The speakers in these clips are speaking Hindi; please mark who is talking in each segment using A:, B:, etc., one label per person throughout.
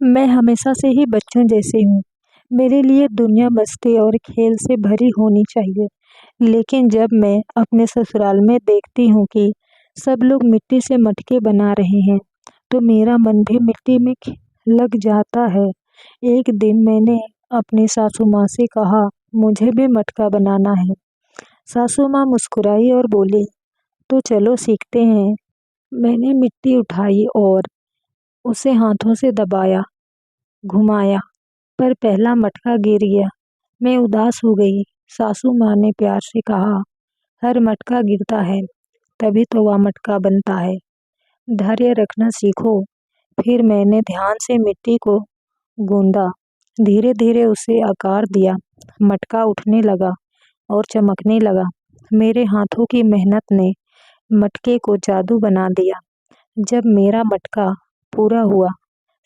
A: मैं हमेशा से ही बच्चों जैसी हूँ। मेरे लिए दुनिया मस्ती और खेल से भरी होनी चाहिए। लेकिन जब मैं अपने ससुराल में देखती हूँ कि सब लोग मिट्टी से मटके बना रहे हैं, तो मेरा मन भी मिट्टी में लग जाता है। एक दिन मैंने अपनी सासू माँ से कहा, मुझे भी मटका बनाना है। सासू माँ मुस्कुराई और बोली, तो चलो सीखते हैं। मैंने मिट्टी उठाई और उसे हाथों से दबाया, घुमाया, पर पहला मटका गिर गया। मैं उदास हो गई। सासू माँ ने प्यार से कहा, हर मटका गिरता है, तभी तो वह मटका बनता है। धैर्य रखना सीखो। फिर मैंने ध्यान से मिट्टी को गूंदा, धीरे धीरे उसे आकार दिया। मटका उठने लगा और चमकने लगा। मेरे हाथों की मेहनत ने मटके को जादू बना दिया। जब मेरा मटका पूरा हुआ,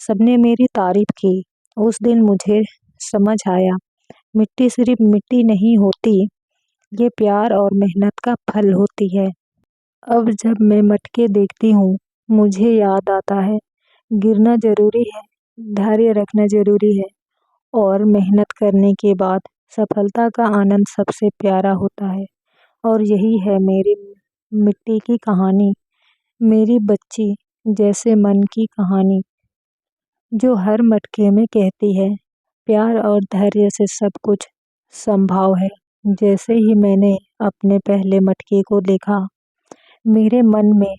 A: सबने मेरी तारीफ की। उस दिन मुझे समझ आया, मिट्टी सिर्फ मिट्टी नहीं होती, ये प्यार और मेहनत का फल होती है। अब जब मैं मटके देखती हूँ, मुझे याद आता है, गिरना जरूरी है, धैर्य रखना जरूरी है, और मेहनत करने के बाद सफलता का आनंद सबसे प्यारा होता है। और यही है मेरी मिट्टी की कहानी, मेरी बच्ची जैसे मन की कहानी, जो हर मटके में कहती है, प्यार और धैर्य से सब कुछ संभव है। जैसे ही मैंने अपने पहले मटके को देखा, मेरे मन में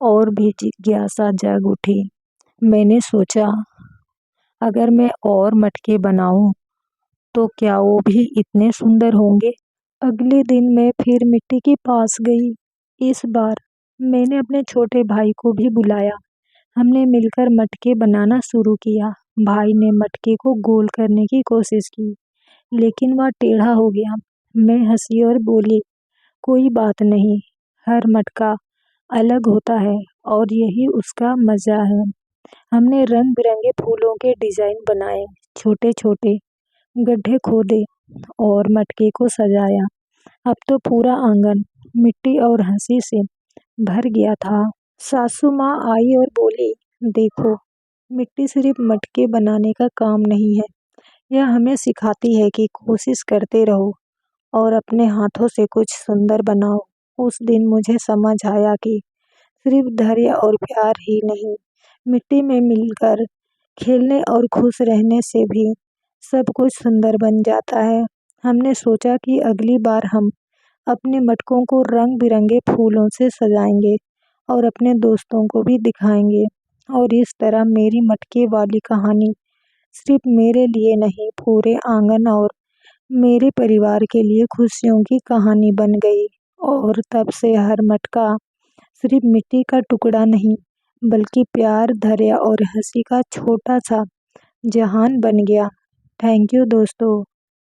A: और भी जिज्ञासा जग उठी। मैंने सोचा, अगर मैं और मटके बनाऊं, तो क्या वो भी इतने सुंदर होंगे। अगले दिन मैं फिर मिट्टी के पास गई। इस बार मैंने अपने छोटे भाई को भी बुलाया। हमने मिलकर मटके बनाना शुरू किया। भाई ने मटके को गोल करने की कोशिश की, लेकिन वह टेढ़ा हो गया। मैं हंसी और बोली, कोई बात नहीं, हर मटका अलग होता है और यही उसका मज़ा है। हमने रंग बिरंगे फूलों के डिजाइन बनाए, छोटे छोटे गड्ढे खोदे और मटके को सजाया। अब तो पूरा आंगन मिट्टी और हंसी से भर गया था। सासू माँ आई और बोली, देखो, मिट्टी सिर्फ मटके बनाने का काम नहीं है, यह हमें सिखाती है कि कोशिश करते रहो और अपने हाथों से कुछ सुंदर बनाओ। उस दिन मुझे समझ आया कि सिर्फ धैर्य और प्यार ही नहीं, मिट्टी में मिलकर खेलने और खुश रहने से भी सब कुछ सुंदर बन जाता है। हमने सोचा कि अगली बार हम अपने मटकों को रंग बिरंगे फूलों से सजाएंगे और अपने दोस्तों को भी दिखाएंगे। और इस तरह मेरी मटके वाली कहानी सिर्फ मेरे लिए नहीं, पूरे आंगन और मेरे परिवार के लिए खुशियों की कहानी बन गई। और तब से हर मटका सिर्फ मिट्टी का टुकड़ा नहीं, बल्कि प्यार, धैर्य और हंसी का छोटा सा जहान बन गया। थैंक यू दोस्तों।